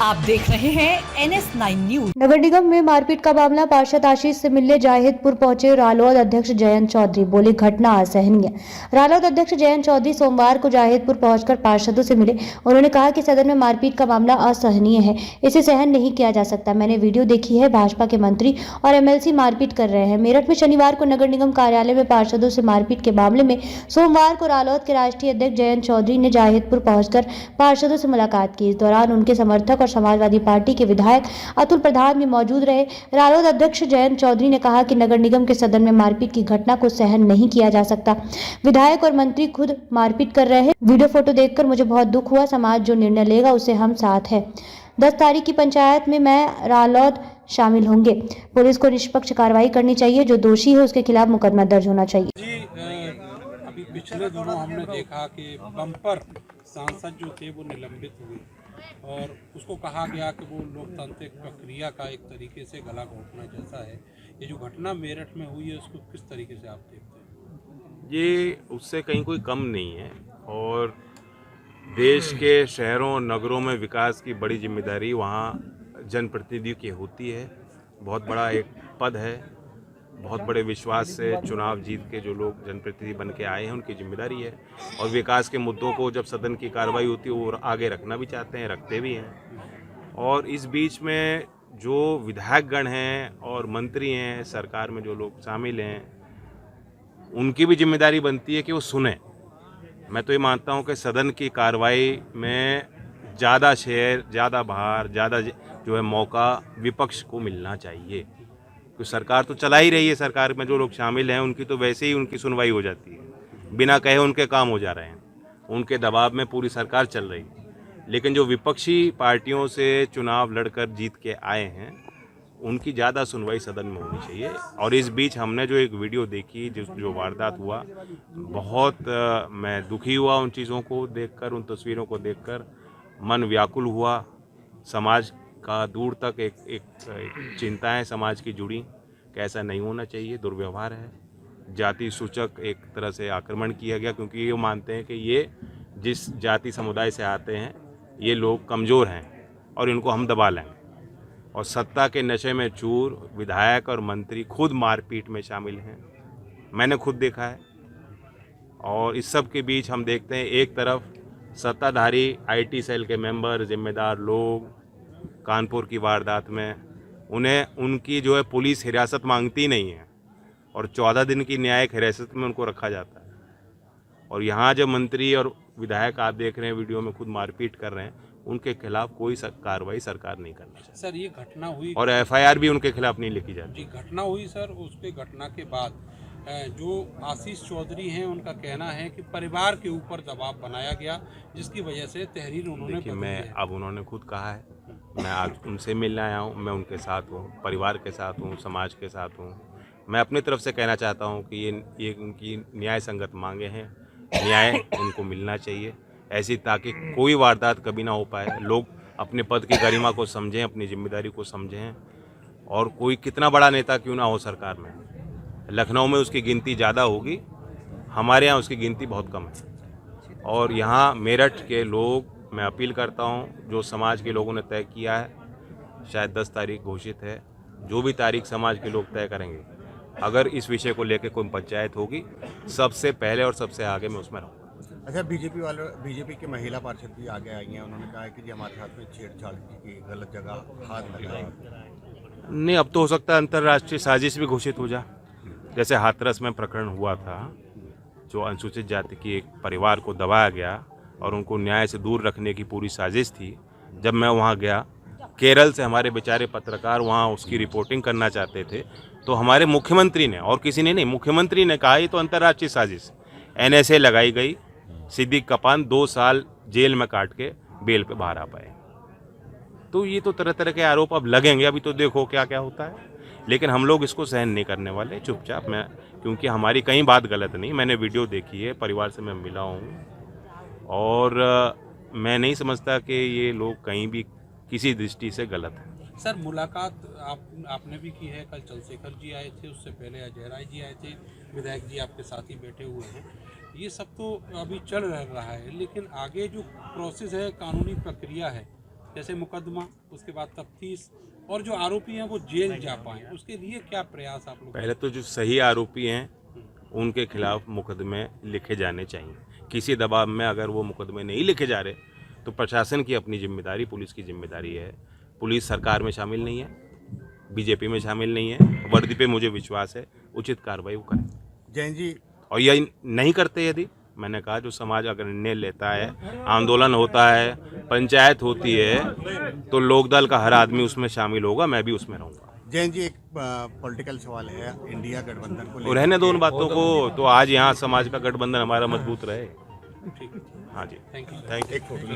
आप देख रहे हैं NS9 न्यूज। नगर निगम में मारपीट का मामला। पार्षद आशीष से मिलने जाहिदपुर पहुंचे रालोद अध्यक्ष जयंत चौधरी, बोले घटना असहनीय। रालोद अध्यक्ष जयंत चौधरी सोमवार को जाहिदपुर पहुंचकर पार्षदों से मिले। उन्होंने कहा कि सदन में मारपीट का मामला असहनीय है, इसे सहन नहीं किया जा सकता। मैंने वीडियो देखी है, भाजपा के मंत्री और MLC मारपीट कर रहे हैं। मेरठ में शनिवार को नगर निगम कार्यालय में पार्षदों से मारपीट के मामले में सोमवार को रालोद के राष्ट्रीय अध्यक्ष जयंत चौधरी ने जाहिदपुर पहुंचकर पार्षदों से मुलाकात की। इस दौरान उनके समर्थक और समाजवादी पार्टी के विधायक अतुल प्रधान भी मौजूद रहे। रालोद अध्यक्ष जयंत चौधरी ने कहा कि नगर निगम के सदन में मारपीट की घटना को सहन नहीं किया जा सकता। विधायक और मंत्री खुद मारपीट कर रहे हैं। वीडियो फोटो देखकर मुझे बहुत दुख हुआ। समाज जो निर्णय लेगा उससे हम साथ हैं। 10 तारीख की पंचायत में मैं रालोद शामिल होंगे। पुलिस को निष्पक्ष कार्रवाई करनी चाहिए, जो दोषी है उसके खिलाफ मुकदमा दर्ज होना चाहिए। जी, अभी पिछले दिनों हमने देखा कि बम्पर सांसद जो थे वो निलंबित हुए और उसको कहा गया कि वो लोकतांत्रिक प्रक्रिया का एक तरीके से गला घोंटना जैसा है। ये जो घटना मेरठ में हुई है उसको किस तरीके से आप देखते हैं? ये उससे कहीं कोई कम नहीं है और देश के शहरों और नगरों में विकास की बड़ी जिम्मेदारी वहाँ जनप्रतिनिधियों की होती है। बहुत बड़ा एक पद है, बहुत बड़े विश्वास से चुनाव जीत के जो लोग जनप्रतिनिधि बन के आए हैं उनकी जिम्मेदारी है और विकास के मुद्दों को जब सदन की कार्रवाई होती है वो आगे रखना भी चाहते हैं, रखते भी हैं। और इस बीच में जो विधायकगण हैं और मंत्री हैं, सरकार में जो लोग शामिल हैं, उनकी भी जिम्मेदारी बनती है कि वो सुने। मैं तो ये मानता हूँ कि सदन की कार्रवाई में ज़्यादा शेयर, ज़्यादा भार, ज़्यादा जो है मौका विपक्ष को मिलना चाहिए। तो सरकार तो चला ही रही है, सरकार में जो लोग शामिल हैं उनकी तो वैसे ही उनकी सुनवाई हो जाती है, बिना कहे उनके काम हो जा रहे हैं, उनके दबाव में पूरी सरकार चल रही है। लेकिन जो विपक्षी पार्टियों से चुनाव लड़कर जीत के आए हैं उनकी ज़्यादा सुनवाई सदन में होनी चाहिए। और इस बीच हमने जो एक वीडियो देखी, जो वारदात हुआ, बहुत मैं दुखी हुआ उन चीज़ों को देखकर, उन तस्वीरों को देखकर मन व्याकुल हुआ। समाज का दूर तक एक चिंताएं समाज की जुड़ी कि ऐसा नहीं होना चाहिए, दुर्व्यवहार है, जाति सूचक एक तरह से आक्रमण किया गया, क्योंकि ये मानते हैं कि ये जिस जाति समुदाय से आते हैं ये लोग कमज़ोर हैं और इनको हम दबा लेंगे। और सत्ता के नशे में चूर विधायक और मंत्री खुद मारपीट में शामिल हैं, मैंने खुद देखा है। और इस सब के बीच हम देखते हैं एक तरफ सत्ताधारी IT सेल के मेंबर, जिम्मेदार लोग कानपुर की वारदात में उन्हें उनकी जो है पुलिस हिरासत मांगती नहीं है और 14 दिन की न्यायिक हिरासत में उनको रखा जाता है। और यहाँ जो मंत्री और विधायक आप देख रहे हैं वीडियो में खुद मारपीट कर रहे हैं, उनके खिलाफ कोई कार्रवाई सरकार नहीं करना चाहिए। सर, ये घटना हुई और FIR भी उनके खिलाफ नहीं लिखी जाती। जी, घटना हुई सर, उसके घटना के बाद जो आशीष चौधरी हैं उनका कहना है कि परिवार के ऊपर दबाव बनाया गया, जिसकी वजह से तहरीर उन्होंने देखिए, मैं अब उन्होंने खुद कहा है, मैं आज उनसे मिलने आया हूँ, मैं उनके साथ हूँ, परिवार के साथ हूँ, समाज के साथ हूँ। मैं अपनी तरफ से कहना चाहता हूँ कि ये उनकी न्याय संगत मांगे हैं, न्याय उनको मिलना चाहिए ऐसी, ताकि कोई वारदात कभी ना हो पाए। लोग अपने पद की गरिमा को समझें, अपनी जिम्मेदारी को समझें। और कोई कितना बड़ा नेता क्यों ना हो सरकार में, लखनऊ में उसकी गिनती ज़्यादा होगी, हमारे यहाँ उसकी गिनती बहुत कम है। और यहाँ मेरठ के लोग, मैं अपील करता हूँ, जो समाज के लोगों ने तय किया है, शायद 10 तारीख घोषित है, जो भी तारीख समाज के लोग तय करेंगे, अगर इस विषय को लेकर कोई पंचायत होगी, सबसे पहले और सबसे आगे मैं उसमें रहूँगा। अच्छा, बीजेपी की महिला पार्षद भी आगे आई हैं, उन्होंने कहा है कि जी हमारे साथ में छेड़छाड़ की, गलत जगह हाथ लगाए। नहीं, अब तो हो सकता है अंतर्राष्ट्रीय साजिश भी घोषित हो जाए, जैसे हाथरस में प्रकरण हुआ था, जो अनुसूचित जाति की एक परिवार को दबाया गया और उनको न्याय से दूर रखने की पूरी साजिश थी। जब मैं वहाँ गया, केरल से हमारे बेचारे पत्रकार वहाँ उसकी रिपोर्टिंग करना चाहते थे, तो हमारे मुख्यमंत्री ने, और किसी ने नहीं, मुख्यमंत्री ने कहा ये तो अंतर्राष्ट्रीय साजिश। NSA लगाई गई, सिद्दीक कपान 2 साल जेल में काट के बेल पे बाहर आ पाए। तो ये तो तरह तरह के आरोप अब लगेंगे, अभी तो देखो क्या क्या होता है। लेकिन हम लोग इसको सहन नहीं करने वाले, चुपचाप। मैं, क्योंकि हमारी कहीं बात गलत नहीं, मैंने वीडियो देखी है, परिवार से मैं मिला हूँ और मैं नहीं समझता कि ये लोग कहीं भी किसी दृष्टि से गलत है। सर, मुलाकात आपने भी की है, कल चंद्रशेखर जी आए थे, उससे पहले अजय राय जी आए थे, विधायक जी आपके साथ ही बैठे हुए हैं। ये सब तो अभी चल रहा है, लेकिन आगे जो प्रोसेस है, कानूनी प्रक्रिया है, जैसे मुकदमा, उसके बाद तफ्तीश, और जो आरोपी हैं वो जेल जा पाएं, उसके लिए क्या प्रयास आप लोग? पहले तो जो सही आरोपी हैं उनके खिलाफ मुकदमे लिखे जाने चाहिए। किसी दबाव में अगर वो मुकदमे नहीं लिखे जा रहे तो प्रशासन की अपनी जिम्मेदारी, पुलिस की जिम्मेदारी है। पुलिस सरकार में शामिल नहीं है, बीजेपी में शामिल नहीं है। वर्दी पे मुझे विश्वास है, उचित कार्रवाई वो करें। जैन जी, और यह नहीं करते यदि, मैंने कहा जो समाज अगर निर्णय लेता है, आंदोलन होता है, पंचायत होती है, तो लोकदल का हर आदमी उसमें शामिल होगा, मैं भी उसमें रहूँगा। जैन जी, एक पॉलिटिकल सवाल है, इंडिया गठबंधन को तो रहने दो उन बातों को, तो आज यहाँ समाज का गठबंधन हमारा मजबूत रहे। ठीक है, हाँ जी, थैंक यू। Thank you. एक फोटो